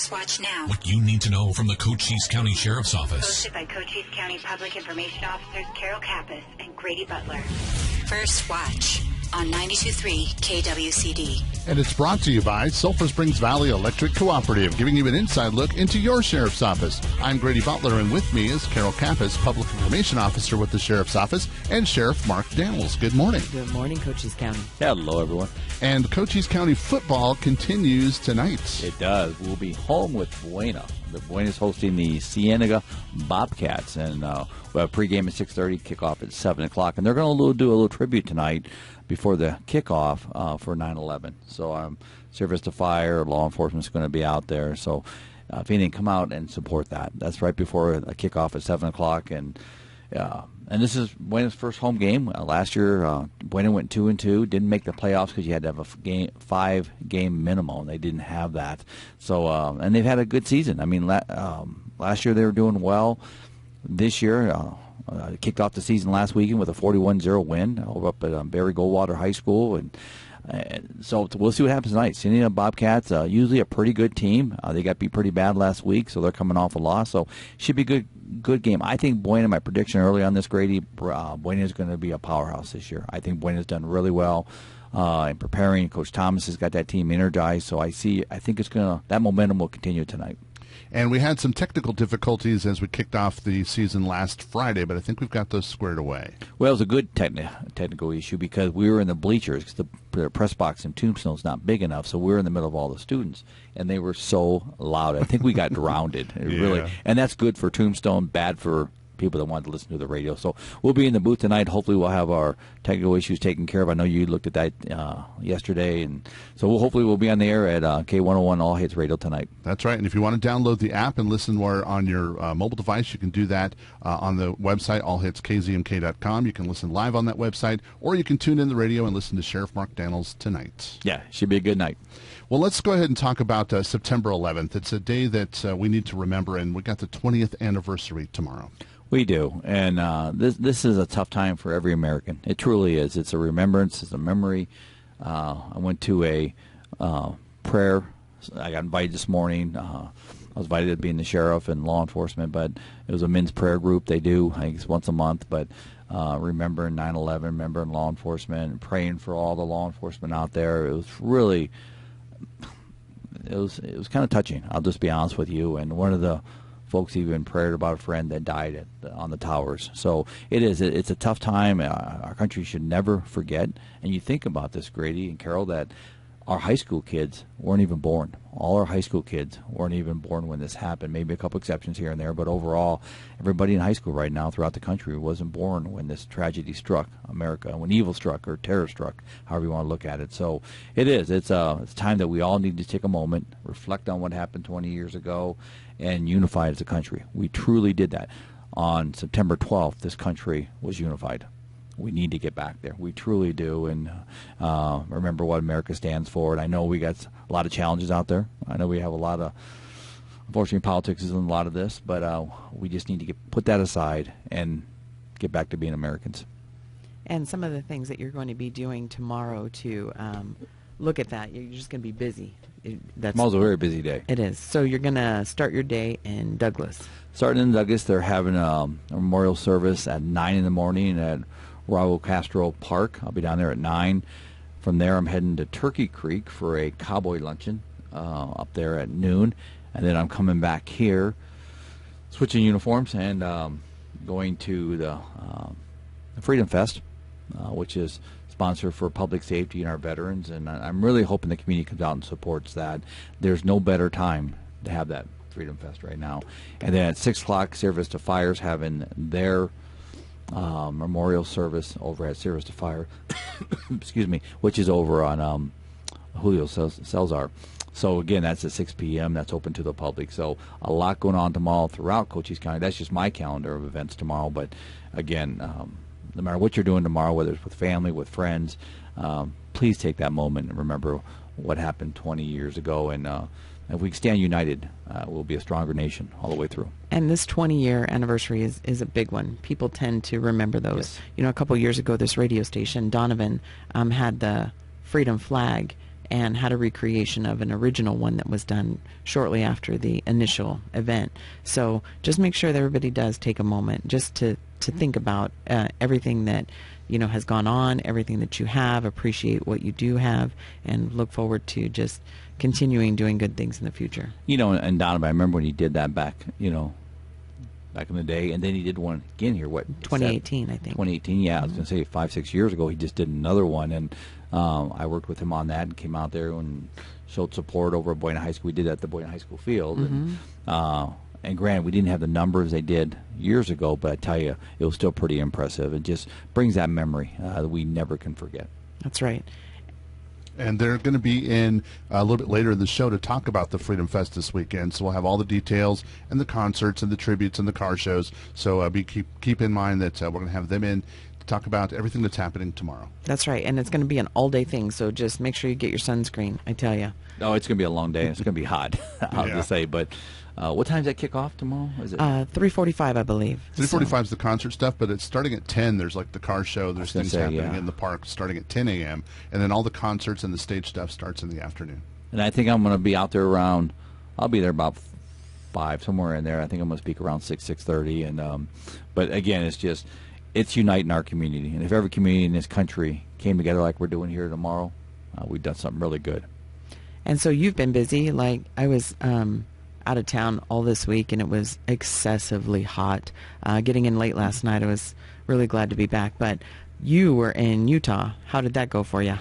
First Watch now. What you need to know from the Cochise County Sheriff's Office. Hosted by Cochise County Public Information Officers Carol Kappas and Grady Butler. First Watch on 92.3 KWCD. And it's brought to you by Sulphur Springs Valley Electric Cooperative, giving you an inside look into your sheriff's office. I'm Grady Butler, and with me is Carol Kappas, Public Information Officer with the Sheriff's Office, and Sheriff Mark Daniels. Good morning. Good morning, Cochise County. Hello, everyone. And Cochise County football continues tonight. It does. We'll be home with Buena. The Buena's hosting the Cienega Bobcats, and we'll have pregame at 6:30, kickoff at 7 o'clock. And they're going to do a little tribute tonight before the kickoff for 9/11. So Service to Fire, law enforcement is going to be out there. So if you didn't come out and support that, that's right before a kickoff at 7 o'clock. And this is Buena's first home game. Last year, Buena went 2-2, didn't make the playoffs because you had to have a 5-game minimum. They didn't have that. So and they've had a good season. I mean, last year they were doing well. This year, kicked off the season last weekend with a 41-0 win over up at Barry Goldwater High School, and so we'll see what happens tonight. Cienega Bobcats, usually a pretty good team. They got beat pretty bad last week, so they're coming off a loss. So should be a good game. I think Buena, my prediction early on this, Grady, Buena is going to be a powerhouse this year. I think Buena's done really well in preparing. Coach Thomas has got that team energized, so I think that momentum will continue tonight. And we had some technical difficulties as we kicked off the season last Friday, but I think we've got those squared away. Well, it was a good technical issue because we were in the bleachers. Because the press box in Tombstone is not big enough, so we were in the middle of all the students, and they were so loud. I think we got drowned. Really, and that's good for Tombstone, bad for people that wanted to listen to the radio. So we'll be in the booth tonight. Hopefully we'll have our technical issues taken care of. I know you looked at that yesterday, and so hopefully we'll be on the air at K101 All Hits Radio tonight. That's right. And if you want to download the app and listen more on your mobile device, you can do that on the website, allhitskzmk.com. You can listen live on that website, or you can tune in the radio and listen to Sheriff Mark Daniels tonight. Yeah, should be a good night. Well, let's go ahead and talk about September 11th. It's a day that we need to remember, and we got the 20th anniversary tomorrow. We do, and this is a tough time for every American. It truly is. It's a remembrance. It's a memory. I went to a prayer. I got invited this morning. I was invited to be in the sheriff and law enforcement, but it was a men's prayer group. They do, I think it's once a month, but remembering 9/11, remembering law enforcement, and praying for all the law enforcement out there. It was really, it was kind of touching. I'll just be honest with you. And one of the folks even prayed about a friend that died on the towers. So it's a tough time. Our country should never forget. And you think about this, Grady and Carol, that our high school kids weren't even born. All our high school kids weren't even born when this happened. Maybe a couple exceptions here and there, but overall, everybody in high school right now throughout the country wasn't born when this tragedy struck America, when evil struck or terror struck, however you want to look at it. So it's time that we all need to take a moment, reflect on what happened 20 years ago, and unify as a country. We truly did that. On September 12th, this country was unified. We need to get back there. We truly do, and remember what America stands for. And I know we got a lot of challenges out there. I know we have a lot of, unfortunately, politics is in a lot of this, but we just need to put that aside and get back to being Americans. And some of the things that you're going to be doing tomorrow to look at that, you're just going to be busy. Tomorrow's a very busy day. It is. So you're going to start your day in Douglas. Starting in Douglas, they're having a memorial service at 9 in the morning at Raul Castro Park. I'll be down there at 9. From there, I'm heading to Turkey Creek for a cowboy luncheon up there at noon. And then I'm coming back here, switching uniforms, and going to the Freedom Fest, which is sponsored for public safety and our veterans. And I'm really hoping the community comes out and supports that. There's no better time to have that Freedom Fest right now. And then at 6 o'clock, Service to Fire's having their memorial service over at Service to Fire, excuse me, which is over on Julio Cesar. So again, that's at 6 p.m. That's open to the public. So a lot going on tomorrow throughout Cochise County. That's just my calendar of events tomorrow. But again, no matter what you're doing tomorrow, whether it's with family, with friends, please take that moment and remember what happened 20 years ago. And if we stand united, we'll be a stronger nation all the way through. And this 20-year anniversary is a big one. People tend to remember those. Yes. You know, a couple years ago, this radio station, Donovan, had the freedom flag, and had a recreation of an original one that was done shortly after the initial event. So just make sure that everybody does take a moment just to think about everything that has gone on, everything that you have, appreciate what you do have, and look forward to just continuing doing good things in the future. And Donovan, I remember when he did that back in the day, and then he did one again here, 2018, I think. 2018, yeah. I was going to say 5-6 years ago, he just did another one, and I worked with him on that and came out there and showed support over at Boyne High School. We did that at the Boyne High School field, and granted, we didn't have the numbers they did years ago, but I tell you, it was still pretty impressive. It just brings that memory that we never can forget. That's right. And they're going to be in a little bit later in the show to talk about the Freedom Fest this weekend. So we'll have all the details and the concerts and the tributes and the car shows. So keep in mind that we're going to have them in to talk about everything that's happening tomorrow. That's right. And it's going to be an all-day thing. So just make sure you get your sunscreen, I tell you. Oh, it's going to be a long day. It's going to be hot, I'll just say. But what time does that kick off tomorrow? Is it 3:45, I believe. 3:45 is the concert stuff, but it's starting at 10. There's like the car show. There's things happening in the park starting at 10 a.m. And then all the concerts and the stage stuff starts in the afternoon. And I think I'm going to be out there around, I'll be there about 5, somewhere in there. I think I'm going to speak around 6:30. And but again, it's uniting our community. And if every community in this country came together like we're doing here tomorrow, we've done something really good. And so you've been busy. Like I was out of town all this week, and it was excessively hot. Getting in late last night, I was really glad to be back. But you were in Utah. How did that go for you?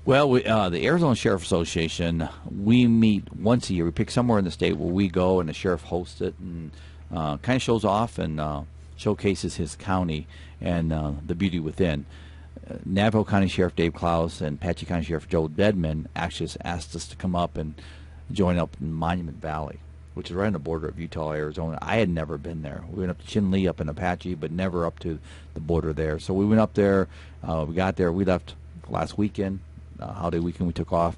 Well, the Arizona Sheriff Association, we meet once a year. We pick somewhere in the state where we go, and the sheriff hosts it and kind of shows off and showcases his county and the beauty within. Navajo County Sheriff Dave Klaus and Apache County Sheriff Joe Dedman actually asked us to come up and join up in Monument Valley, which is right on the border of Utah, Arizona. I had never been there. We went up to Chinle up in Apache, but never up to the border there. So we went up there. We got there. We left last weekend, holiday weekend. We took off,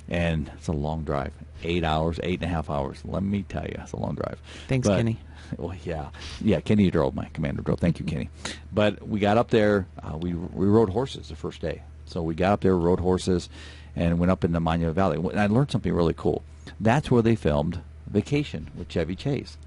and it's a long drive. 8 hours, 8.5 hours. Let me tell you, it's a long drive. Thanks, Kenny. Well, yeah. Kenny drove. My commander drove. Thank you, Kenny. But we got up there. We rode horses the first day. So we got up there, rode horses, and went up in the Monument Valley. And I learned something really cool. That's where they filmed Vacation with Chevy Chase.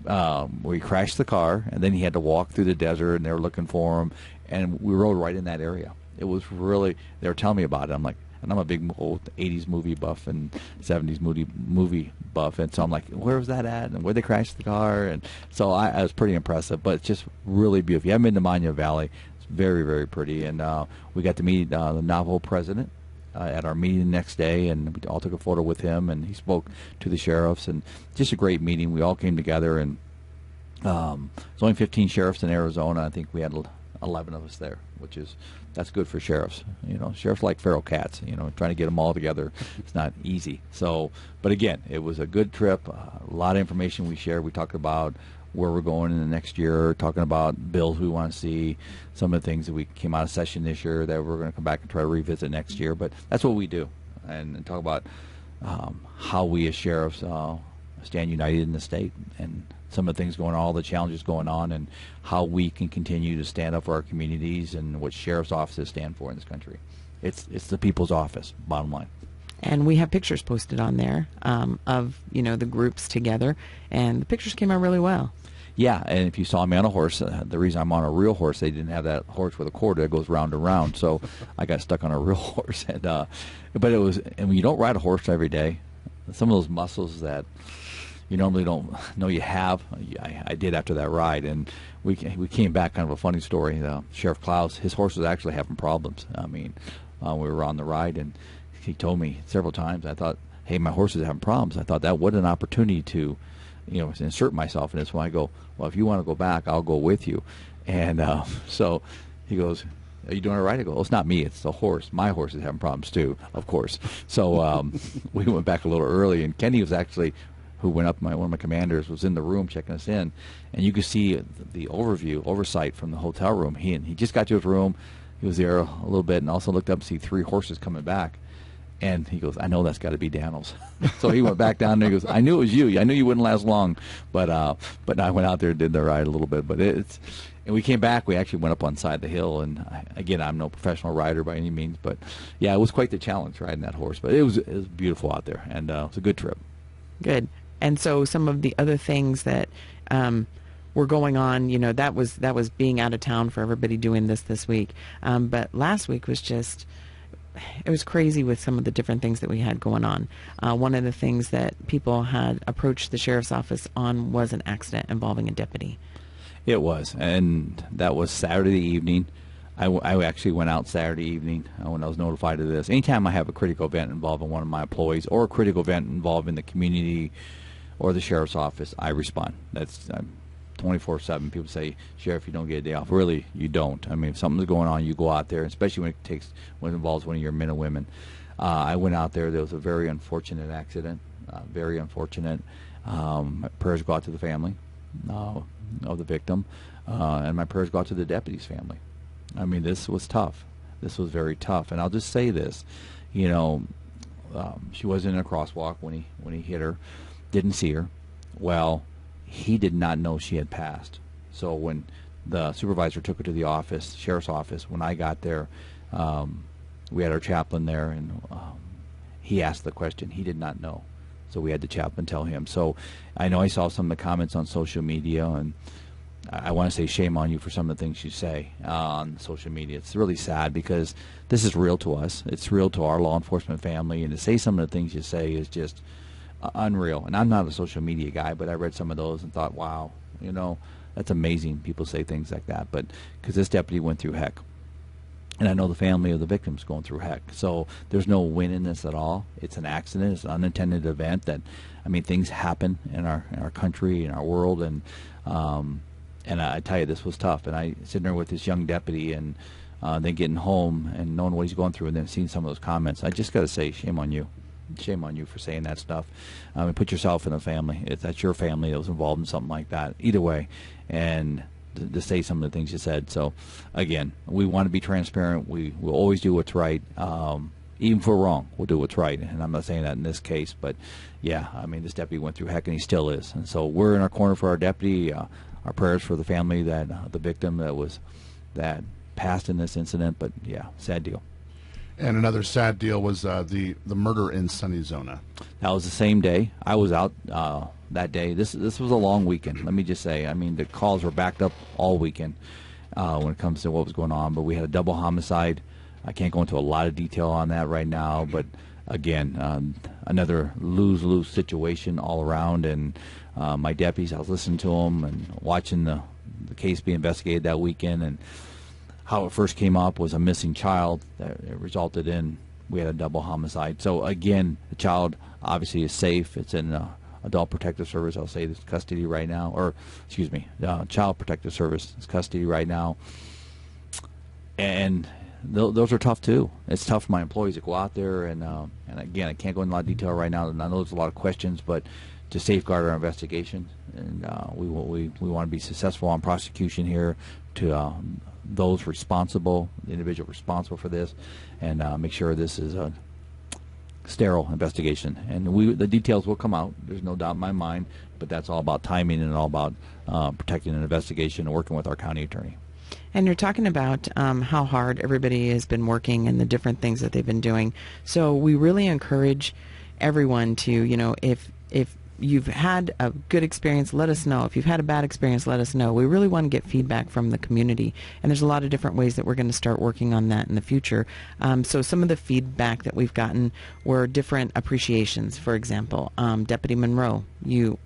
Where he crashed the car, and then he had to walk through the desert, and they were looking for him. And we rode right in that area. It was really. They were telling me about it. I'm like. And I'm a big old 80s movie buff and 70s movie buff, and so I'm like, where was that at? And where they crashed the car? And so I was pretty impressive, but it's just really beautiful. You haven't been to Monument Valley. It's very, very pretty. And we got to meet the Navajo president at our meeting the next day, and we all took a photo with him, and he spoke to the sheriffs, and just a great meeting. We all came together, and there's only 15 sheriffs in Arizona. I think we had 11 of us there, which is that's good for sheriffs. Sheriffs like feral cats. Trying to get them all together, it's not easy. So, but again, it was a good trip. A lot of information we shared. We talked about where we're going in the next year, talking about bills we want to see, some of the things that we came out of session this year that we're going to come back and try to revisit next year. But that's what we do, and talk about how we as sheriffs stand united in the state, and some of the things going on, all the challenges going on, and how we can continue to stand up for our communities and what sheriff's offices stand for in this country. It's the people's office, bottom line. And we have pictures posted on there of the groups together, and the pictures came out really well. Yeah, and if you saw me on a horse, the reason I'm on a real horse, they didn't have that horse with a cord that goes round and round, so I got stuck on a real horse. And but it was, and when you don't ride a horse every day, some of those muscles that you normally don't know you have, I did after that ride. And we came back, kind of a funny story. Sheriff Klaus, his horse was actually having problems. I mean, we were on the ride, and he told me several times, I thought, hey, my horse is having problems. I thought that what an opportunity to, insert myself in this one. I go, well, if you want to go back, I'll go with you. And so he goes, are you doing it right? I go, well, it's not me, it's the horse. My horse is having problems too, of course. So we went back a little early, and Kenny was actually, who went up, one of my commanders, was in the room checking us in, and you could see the oversight from the hotel room. He just got to his room. He was there a little bit, and also looked up and see 3 horses coming back. And he goes, I know that's got to be Daniels. So he went back down there. He goes, I knew it was you. I knew you wouldn't last long. But I went out there and did the ride a little bit. But and we came back. We actually went up on side the hill. And again, I'm no professional rider by any means. But yeah, it was quite the challenge riding that horse. But it was beautiful out there. And it was a good trip. Good. And so some of the other things that were going on, you know, that was being out of town for everybody doing this week. But last week was just... it was crazy with some of the different things that we had going on. One of the things that people had approached the sheriff's office on was an accident involving a deputy. It was, and that was Saturday evening. I actually went out Saturday evening when I was notified of this. Anytime I have a critical event involving one of my employees or a critical event involving the community or the sheriff's office, I respond. That's 24/7. People say, Sheriff, you don't get a day off. Really, you don't. I mean, if something's going on, you go out there, especially when it involves one of your men and women. I went out there. There was a very unfortunate accident, very unfortunate. My prayers go out to the family of the victim, and my prayers go out to the deputy's family. I mean, this was tough. This was very tough. And I'll just say this, you know, she wasn't in a crosswalk when he hit her, didn't see her. Well, he did not know she had passed. So when the supervisor took her to the office, sheriff's office, when I got there, we had our chaplain there, and he asked the question. He did not know. So we had the chaplain tell him. So I know I saw some of the comments on social media, and I want to say shame on you for some of the things you say on social media. It's really sad because this is real to us. It's real to our law enforcement family, and to say some of the things you say is just unreal. And I'm not a social media guy, but I read some of those and thought, wow, you know, that's amazing people say things like that. But because this deputy went through heck, and I know the family of the victim's going through heck. So there's no win in this at all. It's an accident. It's an unintended event that, I mean, things happen in our country, in our world, and I tell you, this was tough. And I sitting there with this young deputy, and then getting home and knowing what he's going through, and then seeing some of those comments. I just got to say, shame on you. Shame on you for saying that stuff. Put yourself in a family. That's your family that was involved in something like that. Either way, and to say some of the things you said. So, again, we want to be transparent. We will always do what's right. Even if we're wrong, we'll do what's right. And I'm not saying that in this case, but yeah, I mean, this deputy went through heck, and he still is. And so we're in our corner for our deputy. Our prayers for the family that the victim that passed in this incident. But yeah, sad deal. And another sad deal was the murder in Sunny Zona. That was the same day. I was out that day. This was a long weekend, let me just say. I mean, the calls were backed up all weekend when it comes to what was going on. But we had a double homicide. I can't go into a lot of detail on that right now. But, again, another lose-lose situation all around. And my deputies, I was listening to them and watching the case be investigated that weekend. And how it first came up was a missing child that resulted in we had a double homicide. So again, the child obviously is safe. It's in Adult Protective Service. I'll say this custody right now, or excuse me, Child Protective Service is custody right now. And those are tough too. It's tough for my employees to go out there and again, I can't go into a lot of detail right now. And I know there's a lot of questions, but to safeguard our investigation, and we want to be successful on prosecution here to those responsible, the individual responsible for this, and make sure this is a sterile investigation. And the details will come out. There's no doubt in my mind, but that's all about timing and all about protecting an investigation and working with our county attorney. And you're talking about how hard everybody has been working and the different things that they've been doing. So we really encourage everyone to, you know, if you've had a good experience, let us know. If you've had a bad experience, let us know. We really want to get feedback from the community, and there's a lot of different ways that we're going to start working on that in the future. So some of the feedback that we've gotten were different appreciations. For example, Deputy Monroe, you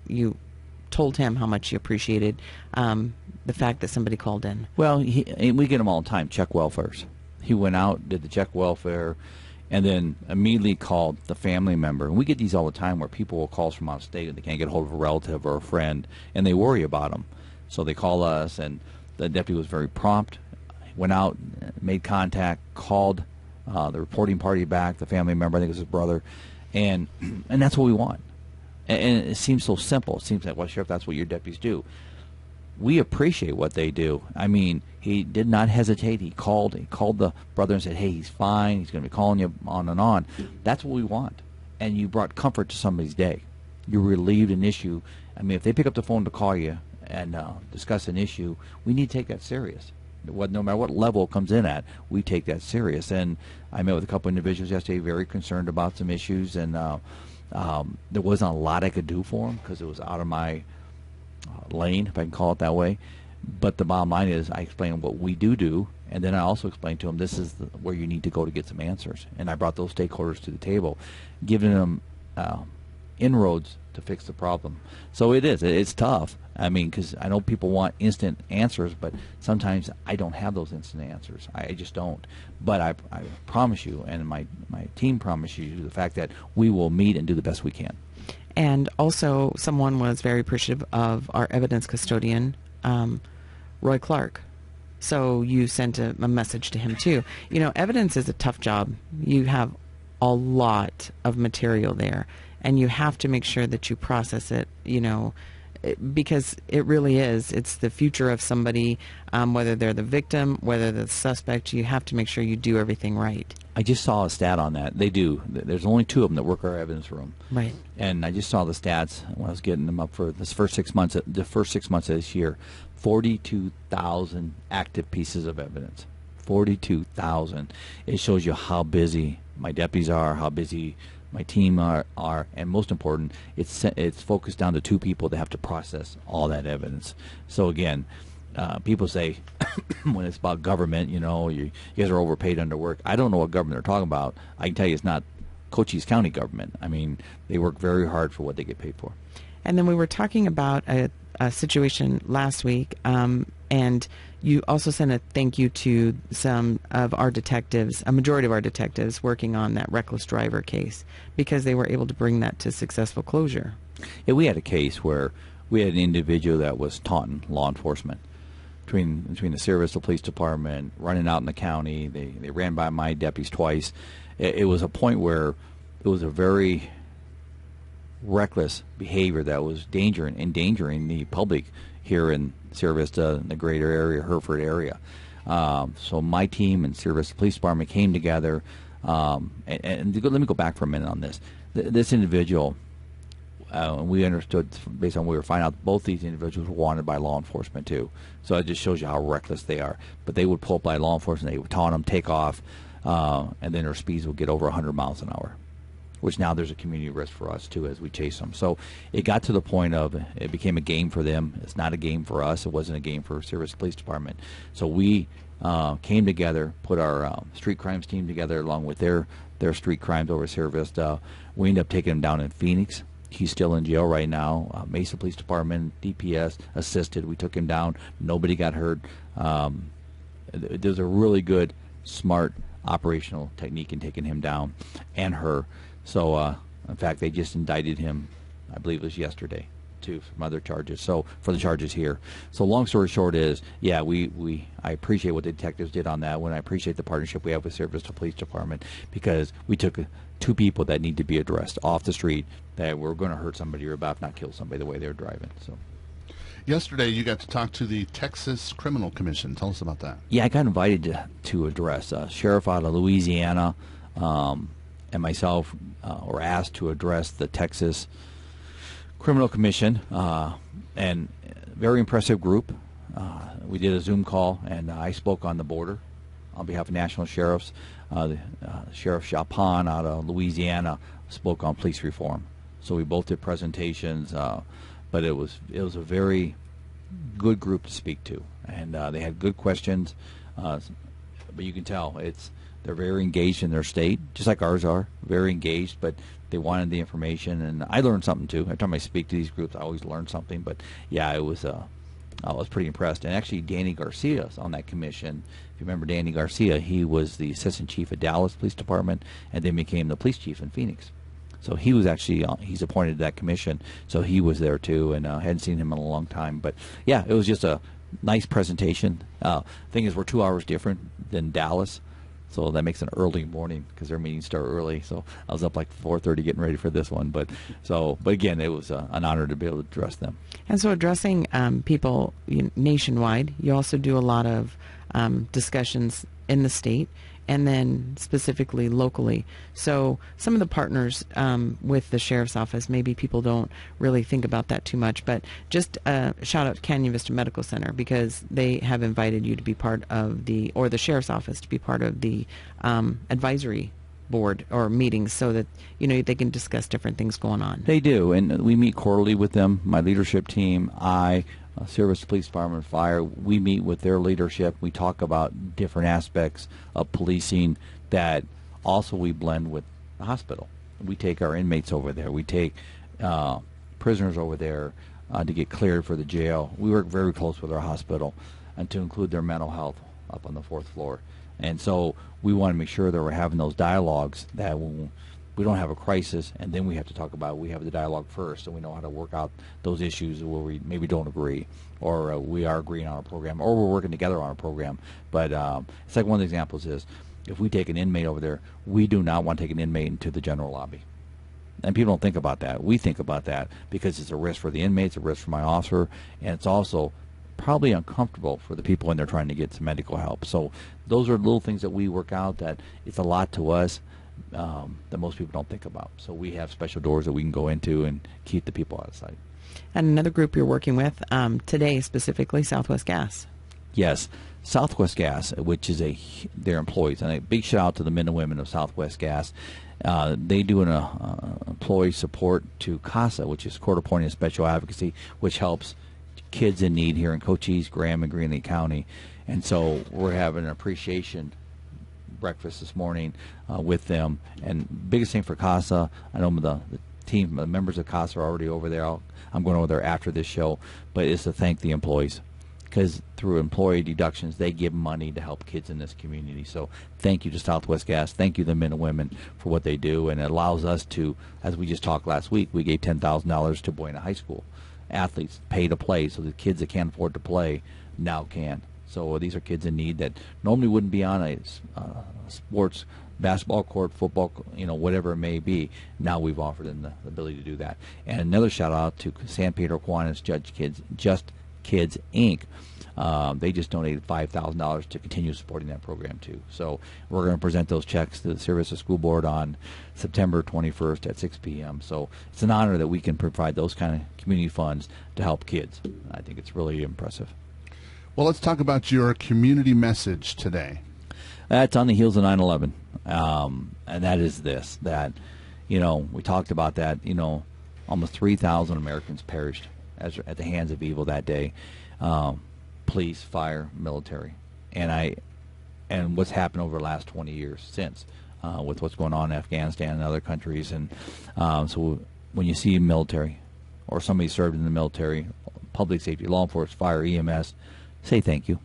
told him how much you appreciated the fact that somebody called in. Well, we get them all the time, check welfares. He went out, did the check welfare, and then immediately called the family member. And we get these all the time where people will call us from out of state and they can't get a hold of a relative or a friend, and they worry about them. So they call us, and the deputy was very prompt, went out, made contact, called the reporting party back, the family member, I think it was his brother, and that's what we want. And it seems so simple. It seems like, well, Sheriff, that's what your deputies do. we appreciate what they do. I mean, he did not hesitate. He called the brother and said, hey, he's fine. He's going to be calling you on and on. That's what we want. And you brought comfort to somebody's day. You relieved an issue. I mean, if they pick up the phone to call you and discuss an issue, we need to take that serious. No matter what level it comes in at, we take that serious. And I met with a couple individuals yesterday very concerned about some issues, and there wasn't a lot I could do for them because it was out of my lane, if I can call it that way. But the bottom line is I explained what we do, and then I also explained to them this is where you need to go to get some answers. And I brought those stakeholders to the table, giving them inroads to fix the problem. So it's tough. I mean, because I know people want instant answers, but sometimes I don't have those instant answers. I just don't. But I promise you, and my team promises you, the fact that we will meet and do the best we can. And also, someone was very appreciative of our evidence custodian, Roy Clark. So you sent a message to him, too. You know, evidence is a tough job. You have a lot of material there, and you have to make sure that you process it, you know, because it really is. It's the future of somebody, whether they're the victim, whether they're the suspect. You have to make sure you do everything right. I just saw a stat on that. They do. There's only 2 of them that work our evidence room. Right. And I just saw the stats when I was getting them up for the first 6 months of this year. 42,000 active pieces of evidence. 42,000. It shows you how busy my deputies are, how busy my team are, and most important, it's focused down to 2 people that have to process all that evidence. So again, people say when it's about government, you know, you guys are overpaid, underworked. I don't know what government they're talking about. I can tell you it's not Cochise County government. I mean, they work very hard for what they get paid for. And then we were talking about a situation last week, and you also sent a thank you to some of our detectives, a majority of our detectives working on that reckless driver case, because they were able to bring that to successful closure. Yeah, we had a case where we had an individual that was taunting law enforcement between the Sierra Vista Police Department, running out in the county. They ran by my deputies twice. It was a point where it was a very reckless behavior that was endangering the public here in Sierra Vista, in the greater area, Hereford area. So my team and Sierra Vista Police Department came together, and let me go back for a minute on this. This individual, we understood based on what we were finding out, both these individuals were wanted by law enforcement too. So it just shows you how reckless they are. But they would pull up by law enforcement, they would taunt them, take off, and then their speeds would get over 100 miles an hour, which now there's a community risk for us too as we chase them. So it got to the point of it became a game for them. It's not a game for us. It wasn't a game for Sierra Vista Police Department. So we came together, put our street crimes team together along with their street crimes over Sierra Vista. We ended up taking him down in Phoenix. He's still in jail right now. Mesa Police Department, DPS assisted. We took him down. Nobody got hurt. There's a really good, smart operational technique in taking him down and her. So, in fact, they just indicted him, I believe it was yesterday, too, from other charges. So, for the charges here. So, long story short is, yeah, I appreciate what the detectives did on that one. I appreciate the partnership we have with Sierra Vista Police Department, because we took 2 people that need to be addressed off the street that were going to hurt somebody or about to not kill somebody the way they were driving. So. Yesterday, you got to talk to the Texas Criminal Commission. Tell us about that. Yeah, I got invited to address sheriff out of Louisiana, and myself were asked to address the Texas Criminal Commission, and very impressive group. We did a Zoom call, and I spoke on the border on behalf of national sheriffs. Sheriff Chapon out of Louisiana spoke on police reform. So we both did presentations, but it was a very good group to speak to, and they had good questions. But you can tell they're very engaged in their state, just like ours are, very engaged, but they wanted the information, and I learned something too. Every time I speak to these groups, I always learn something, but yeah, I was pretty impressed. And actually, Danny Garcia is on that commission. If you remember Danny Garcia, he was the assistant chief of Dallas Police Department, and then became the police chief in Phoenix. So he was actually, he's appointed to that commission, so he was there too, and hadn't seen him in a long time. But yeah, it was just a nice presentation. Thing is, we're 2 hours different than Dallas. So that makes an early morning because their meetings start early. So I was up like 4:30 getting ready for this one. But again, it was an honor to be able to address them. And so addressing people nationwide, you also do a lot of discussions in the state and then specifically locally. So some of the partners with the Sheriff's Office, maybe people don't really think about that too much, but just shout out to Canyon Vista Medical Center because they have invited you to be part of the Sheriff's Office to be part of the advisory board or meetings so that they can discuss different things going on. They do, and we meet quarterly with them. My leadership team, Service, Police Department, Fire, we meet with their leadership. We talk about different aspects of policing that also we blend with the hospital. We take our inmates over there. We take prisoners over there to get cleared for the jail. We work very close with our hospital and to include their mental health up on the 4th floor. And so we want to make sure that we're having those dialogues that when we don't have a crisis, and then we have to talk about we have the dialogue first, so we know how to work out those issues where we maybe don't agree, or we are agreeing on a program, or we're working together on a program. But it's like one of the examples is if we take an inmate over there, we do not want to take an inmate into the general lobby. And people don't think about that. We think about that because it's a risk for the inmates, a risk for my officer, and it's also probably uncomfortable for the people when they're trying to get some medical help. So those are little things that we work out that it's a lot to us. That most people don't think about. So we have special doors that we can go into and keep the people out of sight. And another group you're working with today, specifically Southwest Gas. Yes, Southwest Gas, which is their employees. And a big shout out to the men and women of Southwest Gas. They do an employee support to CASA, which is Court Appointed Special Advocacy, which helps kids in need here in Cochise, Graham, and Green Lake County. And so we're having an appreciation breakfast this morning with them. And biggest thing for CASA, I know the team, the members of CASA are already over there. I'm going over there after this show, but it's to thank the employees because through employee deductions, they give money to help kids in this community. So thank you to Southwest Gas. Thank you to the men and women for what they do. And it allows us to, as we just talked last week, we gave $10,000 to Buena High School athletes pay to play, so the kids that can't afford to play now can. So these are kids in need that normally wouldn't be on a sports, basketball court, football, whatever it may be. Now we've offered them the ability to do that. And another shout out to San Pedro Kiwanis Just Kids Inc. They just donated $5,000 to continue supporting that program too. So we're going to present those checks to the Service School Board on September 21st at 6 p.m. So it's an honor that we can provide those kind of community funds to help kids. I think it's really impressive. Well, let's talk about your community message today. That's on the heels of 9/11, and that is this, that, we talked about that, almost 3,000 Americans perished at the hands of evil that day, police, fire, military, and what's happened over the last 20 years since, with what's going on in Afghanistan and other countries. And so when you see military or somebody served in the military, public safety, law enforcement, fire, EMS, say thank you.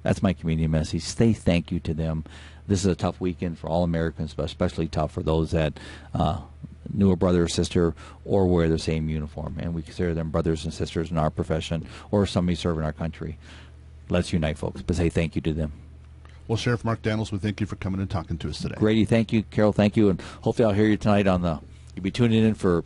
That's my community message. Say thank you to them. This is a tough weekend for all Americans, but especially tough for those that knew a brother or sister or wear the same uniform. And we consider them brothers and sisters in our profession or somebody serving our country. Let's unite, folks, but say thank you to them. Well, Sheriff Mark Daniels, we thank you for coming and talking to us today. Grady, thank you. Carol, thank you. And hopefully I'll hear you tonight you'll be tuning in for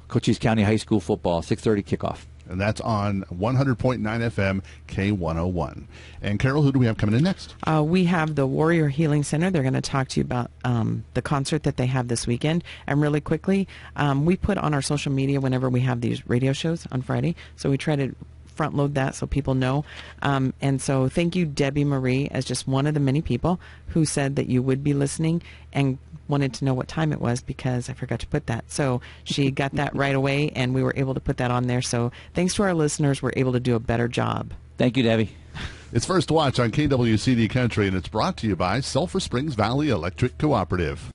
Cochise County High School football, 6:30 kickoff. And that's on 100.9 FM, K101. And Carol, who do we have coming in next? We have the Warrior Healing Center. They're going to talk to you about the concert that they have this weekend. And really quickly, we put on our social media whenever we have these radio shows on Friday. So we try to front load that so people know. And so thank you, Debbie Marie, as just one of the many people who said that you would be listening and wanted to know what time it was because I forgot to put that. So she got that right away, and we were able to put that on there. So thanks to our listeners, we're able to do a better job. Thank you, Debbie. It's First Watch on KWCD Country, and it's brought to you by Sulphur Springs Valley Electric Cooperative.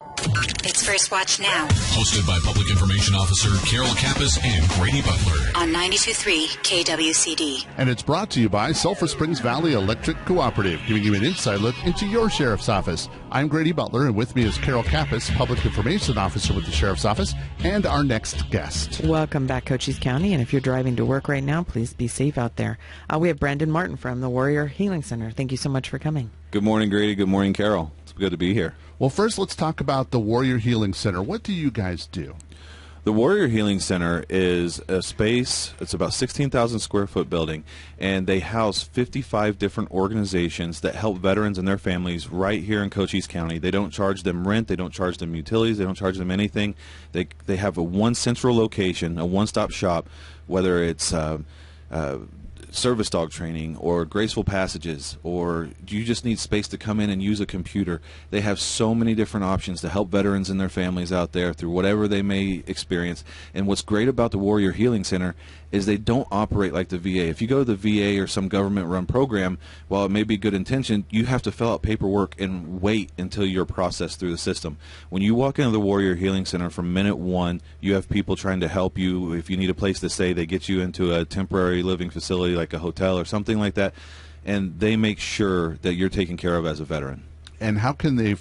It's First Watch Now. Hosted by Public Information Officer Carol Kappas and Grady Butler. On 92.3 KWCD. And it's brought to you by Sulphur Springs Valley Electric Cooperative, giving you an inside look into your Sheriff's Office. I'm Grady Butler, and with me is Carol Kappas, Public Information Officer with the Sheriff's Office, and our next guest. Welcome back, Cochise County, and if you're driving to work right now, please be safe out there. We have Brandon Martin from the Warrior Healing Center. Thank you so much for coming. Good morning, Grady. Good morning, Carol. It's good to be here. Well, first, let's talk about the Warrior Healing Center. What do you guys do? The Warrior Healing Center is a space, it's about 16,000 square foot building, and they house 55 different organizations that help veterans and their families right here in Cochise County. They don't charge them rent, they don't charge them utilities, they don't charge them anything. They have a one central location, a one-stop shop, whether it's service dog training or graceful passages, or you just need space to come in and use a computer. They have so many different options to help veterans and their families out there through whatever they may experience. And what's great about the Warrior Healing Center is they don't operate like the VA. If you go to the VA or some government-run program, while it may be good intention, you have to fill out paperwork and wait until you're processed through the system. When you walk into the Warrior Healing Center, from minute one, you have people trying to help you. If you need a place to stay, they get you into a temporary living facility like a hotel or something like that, and they make sure that you're taken care of as a veteran. And how can they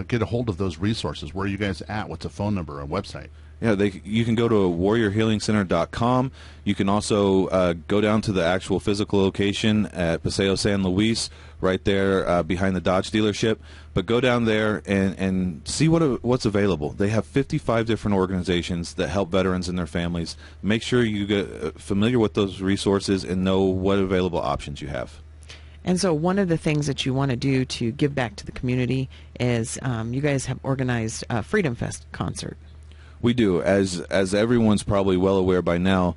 get a hold of those resources? Where are you guys at? What's a phone number or website? Yeah, you can go to warriorhealingcenter.com. You can also go down to the actual physical location at Paseo San Luis, right there behind the Dodge dealership. But go down there and see what's available. They have 55 different organizations that help veterans and their families. Make sure you get familiar with those resources and know what available options you have. And so one of the things that you want to do to give back to the community is you guys have organized a Freedom Fest concert. We do. As everyone's probably well aware by now,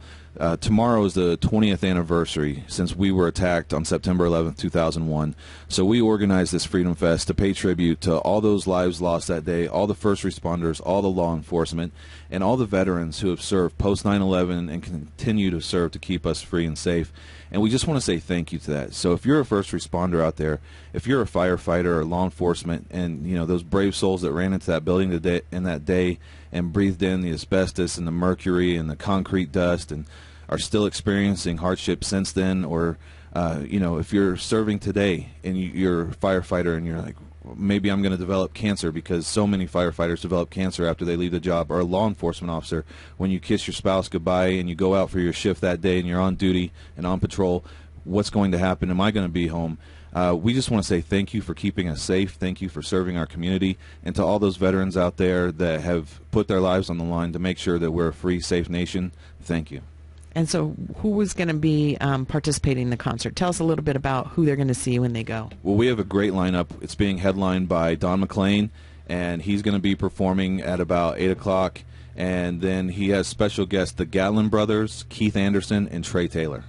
tomorrow is the 20th anniversary since we were attacked on September 11th, 2001. So we organized this Freedom Fest to pay tribute to all those lives lost that day, all the first responders, all the law enforcement, and all the veterans who have served post 9/11 and continue to serve to keep us free and safe. And we just want to say thank you to that. So if you're a first responder out there, if you're a firefighter or law enforcement, and you know those brave souls that ran into that building that day and breathed in the asbestos and the mercury and the concrete dust and are still experiencing hardship since then, or if you're serving today and you're a firefighter and you're like, maybe I'm going to develop cancer, because so many firefighters develop cancer after they leave the job, or a law enforcement officer, when you kiss your spouse goodbye and you go out for your shift that day and you're on duty and on patrol, what's going to happen? Am I going to be home? We just want to say thank you for keeping us safe. Thank you for serving our community. And to all those veterans out there that have put their lives on the line to make sure that we're a free, safe nation, thank you. And so who is going to be participating in the concert? Tell us a little bit about who they're going to see when they go. Well, we have a great lineup. It's being headlined by Don McLean, and he's going to be performing at about 8 o'clock. And then he has special guests, the Gatlin Brothers, Keith Anderson, and Trey Taylor.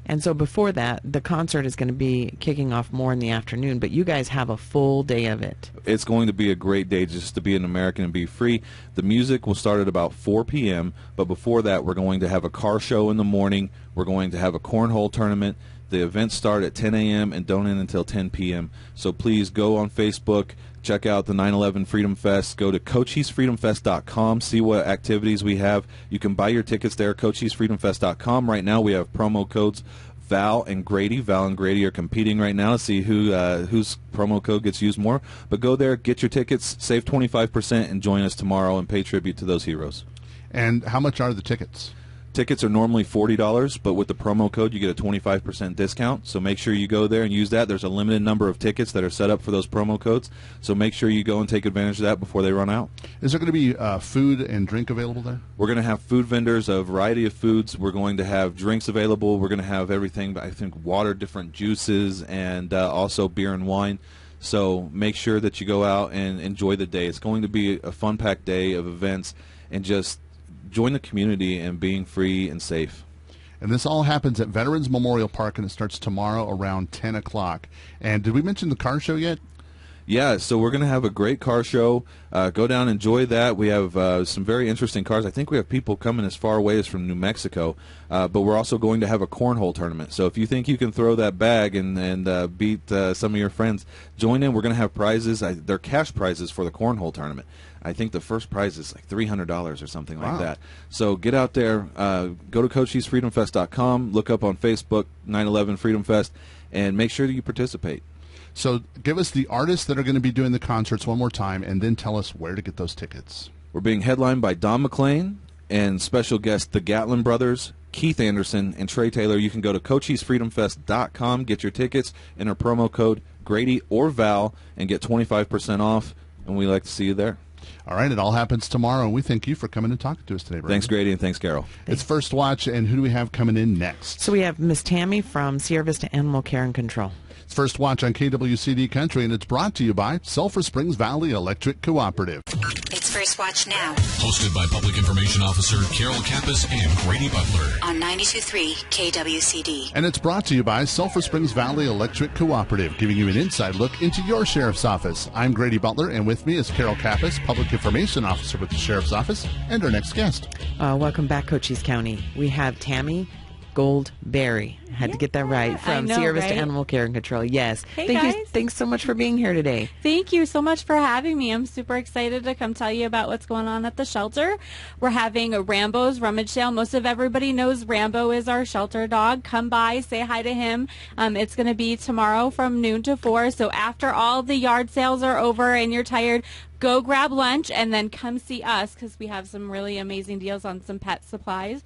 And so before that, the concert is going to be kicking off more in the afternoon, but you guys have a full day of it. It's going to be a great day just to be an American and be free. The music will start at about 4 p.m., but before that, we're going to have a car show in the morning. We're going to have a cornhole tournament. The events start at 10 a.m. and don't end until 10 p.m. So please go on Facebook, check out the 9/11 Freedom Fest. Go to CochesFreedomFest.com, see what activities we have. You can buy your tickets there, CochesFreedomFest.com. Right now we have promo codes Val and Grady. Val and Grady are competing right now to see whose promo code gets used more. But go there, get your tickets, save 25%, and join us tomorrow and pay tribute to those heroes. And how much are the tickets? Tickets are normally $40, but with the promo code you get a 25% discount. So make sure you go there and use that. There's a limited number of tickets that are set up for those promo codes. So make sure you go and take advantage of that before they run out. Is there going to be food and drink available there? We're going to have food vendors, a variety of foods. We're going to have drinks available. We're going to have everything, I think, water, different juices, and also beer and wine. So make sure that you go out and enjoy the day. It's going to be a fun-packed day of events, and just join the community and being free and safe. And this all happens at Veterans Memorial Park, and it starts tomorrow around 10 o'clock. And did we mention the car show yet? Yeah, so we're going to have a great car show. Go down, enjoy that. We have some very interesting cars. I think we have people coming as far away as from New Mexico, but we're also going to have a cornhole tournament. So if you think you can throw that bag and beat some of your friends, join in. We're going to have prizes. They're cash prizes for the cornhole tournament. I think the first prize is like $300 or something like that. So get out there, go to CochesFreedomFest.com, look up on Facebook 9/11 Freedom Fest, and make sure that you participate. So give us the artists that are going to be doing the concerts one more time, and then tell us where to get those tickets. We're being headlined by Don McLean and special guest the Gatlin Brothers, Keith Anderson, and Trey Taylor. You can go to CochysFreedomFest.com, get your tickets, enter promo code Grady or Val, and get 25% off, and we'd like to see you there. All right, it all happens tomorrow, and we thank you for coming and talking to us today, Brandon. Thanks, Grady, and thanks, Carol. It's First Watch, and who do we have coming in next? So we have Miss Tammy from Sierra Vista Animal Care and Control. It's First Watch on KWCD Country, and it's brought to you by Sulphur Springs Valley Electric Cooperative. It's First Watch now. Hosted by Public Information Officer Carol Kappas and Grady Butler. On 92.3 KWCD. And it's brought to you by Sulphur Springs Valley Electric Cooperative, giving you an inside look into your sheriff's office. I'm Grady Butler, and with me is Carol Kappas, Public Information Officer with the Sheriff's Office, and our next guest. Welcome back, Cochise County. We have Tammy Goldberry. Had to get that right. From Sierra Vista Animal Care and Control. Yes. Hey, Thank guys. you. Thanks so much for being here today. Thank you so much for having me. I'm super excited to come tell you about what's going on at the shelter. We're having a Rambo's rummage sale. Most of everybody knows Rambo is our shelter dog. Come by, say hi to him. It's going to be tomorrow from noon to 4. So after all the yard sales are over and you're tired, go grab lunch and then come see us because we have some really amazing deals on some pet supplies.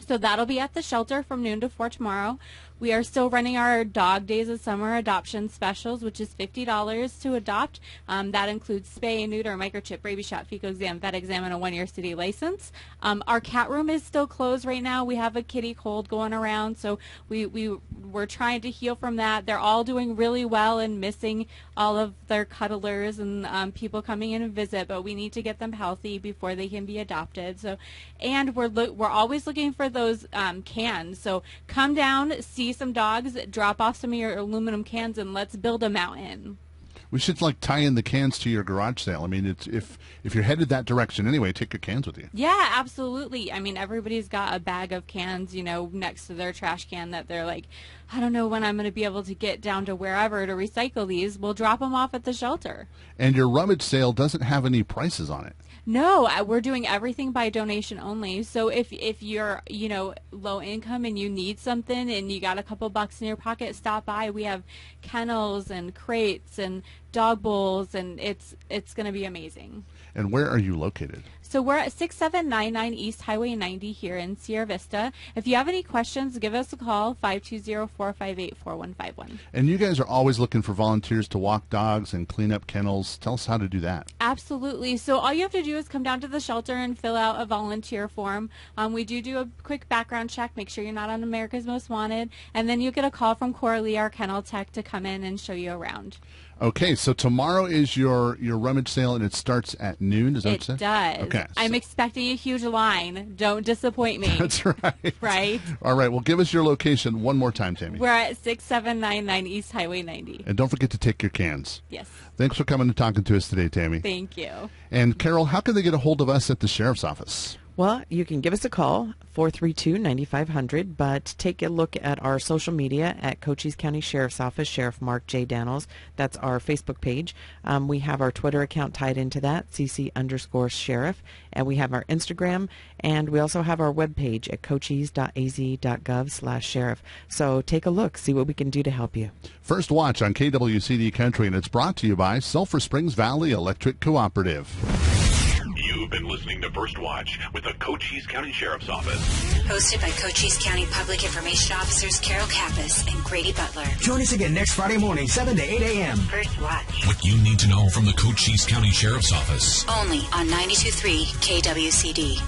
So that'll be at the shelter from noon to 4 tomorrow. We are still running our Dog Days of Summer adoption specials, which is $50 to adopt. That includes spay, neuter, microchip, rabies shot, fecal exam, vet exam, and a 1-year city license. Our cat room is still closed right now. We have a kitty cold going around, so we're trying to heal from that. They're all doing really well and missing all of their cuddlers and people coming in and visit, but we need to get them healthy before they can be adopted. So, and we're always looking for those cans. So come down, see some dogs, drop off some of your aluminum cans, and let's build a mountain. We should tie in the cans to your garage sale. I mean, if you're headed that direction anyway, take your cans with you. Yeah, absolutely. I mean, everybody's got a bag of cans, next to their trash can that they're like, I don't know when I'm going to be able to get down to wherever to recycle these. We'll drop them off at the shelter. And your rummage sale doesn't have any prices on it. No, we're doing everything by donation only. So if you're, low income and you need something and you got a couple bucks in your pocket, stop by. We have kennels and crates and dog bowls, and it's going to be amazing. And where are you located? So we're at 6799 East Highway 90 here in Sierra Vista. If you have any questions, give us a call, 520-458-4151. And you guys are always looking for volunteers to walk dogs and clean up kennels. Tell us how to do that. Absolutely. So all you have to do is come down to the shelter and fill out a volunteer form. We do a quick background check, make sure you're not on America's Most Wanted, and then you get a call from Coralie, our kennel tech, to come in and show you around. Okay, so tomorrow is your rummage sale, and it starts at noon. Is that what you said? It does. Okay. I'm expecting a huge line. Don't disappoint me. That's right. Right? All right, well, give us your location one more time, Tammy. We're at 6799 East Highway 90. And don't forget to take your cans. Yes. Thanks for coming and talking to us today, Tammy. Thank you. And, Carol, how can they get a hold of us at the Sheriff's Office? Well, you can give us a call, 432-9500, but take a look at our social media at Cochise County Sheriff's Office, Sheriff Mark J. Daniels. That's our Facebook page. We have our Twitter account tied into that, CC_Sheriff, and we have our Instagram, and we also have our webpage at cochise.az.gov/sheriff. So take a look, see what we can do to help you. First Watch on KWCD Country, and it's brought to you by Sulphur Springs Valley Electric Cooperative. You've been listening to First Watch with the Cochise County Sheriff's Office. Hosted by Cochise County Public Information Officers Carol Kappas and Grady Butler. Join us again next Friday morning, 7 to 8 a.m. First Watch. What you need to know from the Cochise County Sheriff's Office. Only on 92.3 KWCD.